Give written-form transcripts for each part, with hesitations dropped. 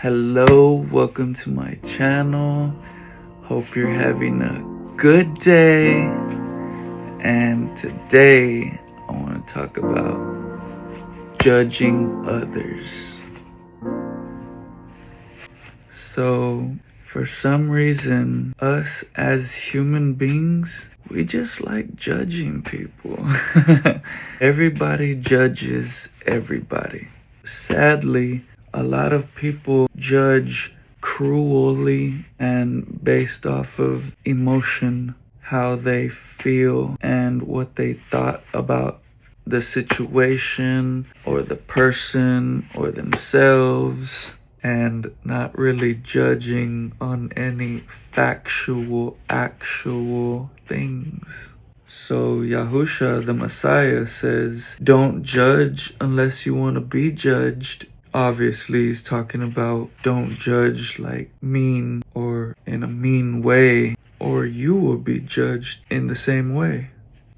Hello, welcome to my channel. Hope you're having a good day. And today I want to talk about judging others. So, for some reason, us as human beings, we just like judging people. Everybody judges everybody. Sadly, a lot of people judge cruelly and based off of emotion, how they feel and what they thought about the situation or the person or themselves, and not really judging on any actual things. So Yahusha, the Messiah, says, don't judge unless you want to be judged. Obviously, he's talking about don't judge like mean or in a mean way, or you will be judged in the same way.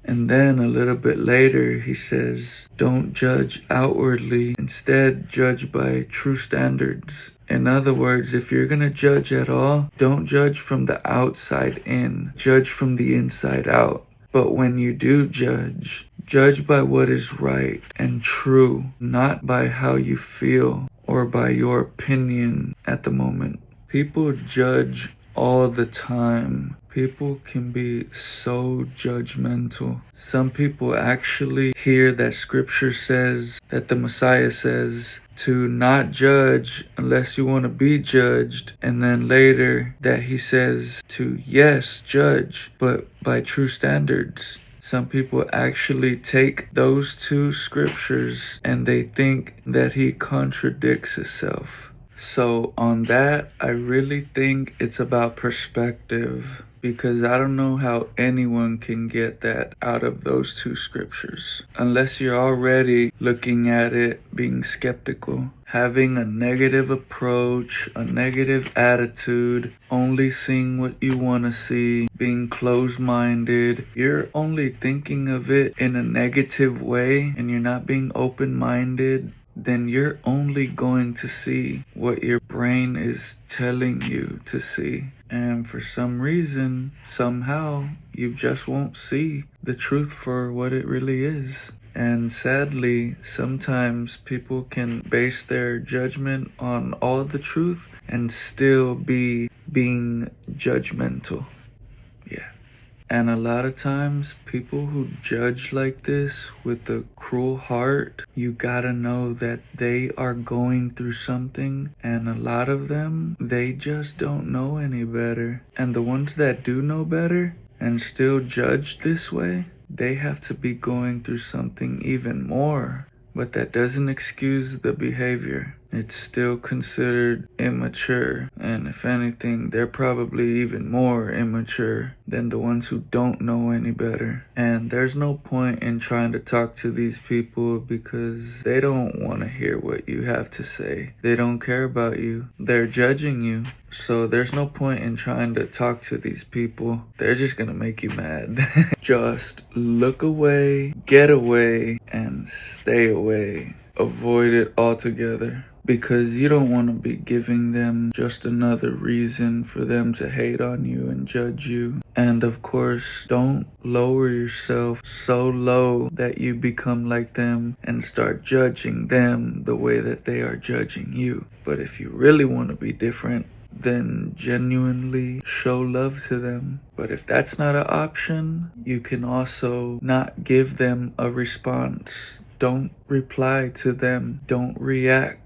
And then a little bit later, he says, don't judge outwardly, instead judge by true standards. In other words, if you're going to judge at all, don't judge from the outside in, judge from the inside out. But when you do judge, judge by what is right and true, not by how you feel or by your opinion at the moment. People judge all the time. People can be so judgmental. Some people actually hear that scripture says, that the Messiah says, to not judge unless you want to be judged, and then later that he says to yes, judge, but by true standards. Some people actually take those two scriptures and they think that he contradicts himself. So on that, I really think it's about perspective, because I don't know how anyone can get that out of those two scriptures unless you're already looking at it being skeptical, having a negative approach, a negative attitude, only seeing what you want to see, being closed-minded. You're only thinking of it in a negative way and you're not being open-minded, then you're only going to see what your brain is telling you to see. And for some reason, somehow, you just won't see the truth for what it really is. And sadly, sometimes people can base their judgment on all the truth and still be being judgmental. Yeah. And a lot of times, people who judge like this with a cruel heart, you gotta know that they are going through something, and a lot of them, they just don't know any better. And the ones that do know better and still judge this way, they have to be going through something even more. But that doesn't excuse the behavior. It's still considered immature, and if anything, they're probably even more immature than the ones who don't know any better. And there's no point in trying to talk to these people because they don't want to hear what you have to say. They don't care about you. They're judging you. So there's no point in trying to talk to these people. They're just gonna make you mad. Just look away, get away, and stay away. Avoid it altogether, because you don't want to be giving them just another reason for them to hate on you and judge you. And of course, don't lower yourself so low that you become like them and start judging them the way that they are judging you. But if you really want to be different, then genuinely show love to them. But if that's not an option, you can also not give them a response. Don't reply to them. Don't react.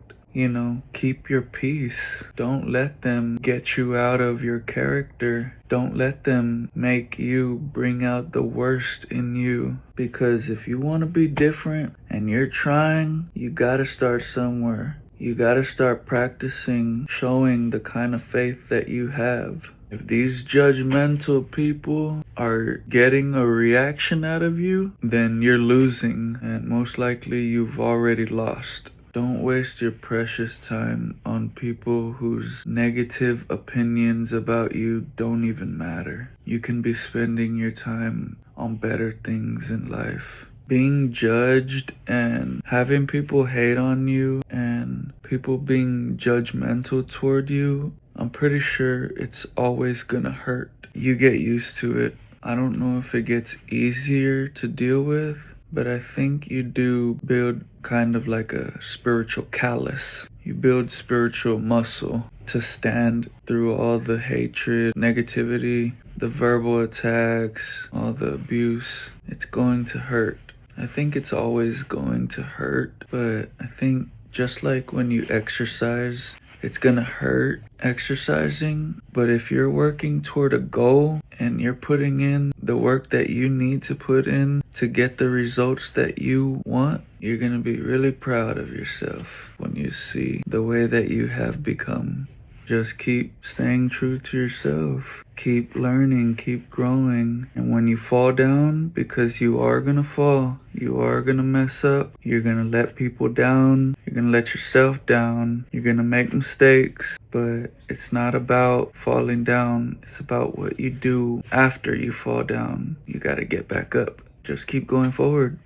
Keep your peace. Don't let them get you out of your character. Don't let them make you bring out the worst in you. Because if you want to be different and you're trying, you gotta start somewhere. You gotta start practicing showing the kind of faith that you have. If these judgmental people are getting a reaction out of you, then you're losing, and most likely you've already lost. Don't waste your precious time on people whose negative opinions about you don't even matter. You can be spending your time on better things in life. being judged and having people hate on you and people being judgmental toward you, I'm pretty sure it's always gonna hurt. You get used to it. I don't know if it gets easier to deal with, but I think you do build kind of like a spiritual callus. You build spiritual muscle to stand through all the hatred, negativity, the verbal attacks, all the abuse. It's going to hurt. I think it's always going to hurt, but I think just like when you exercise, it's gonna hurt exercising, but if you're working toward a goal and you're putting in the work that you need to put in to get the results that you want, you're gonna be really proud of yourself when you see the way that you have become. Just keep staying true to yourself. Keep learning, keep growing. And when you fall down, because you are gonna fall, you are gonna mess up, you're gonna let people down, you're gonna let yourself down, you're gonna make mistakes, but it's not about falling down. It's about what you do after you fall down. You gotta get back up. Just keep going forward.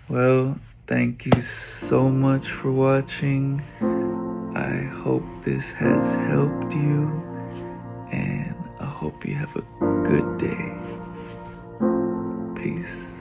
Well, thank you so much for watching. I hope this has helped you, and I hope you have a good day. Peace.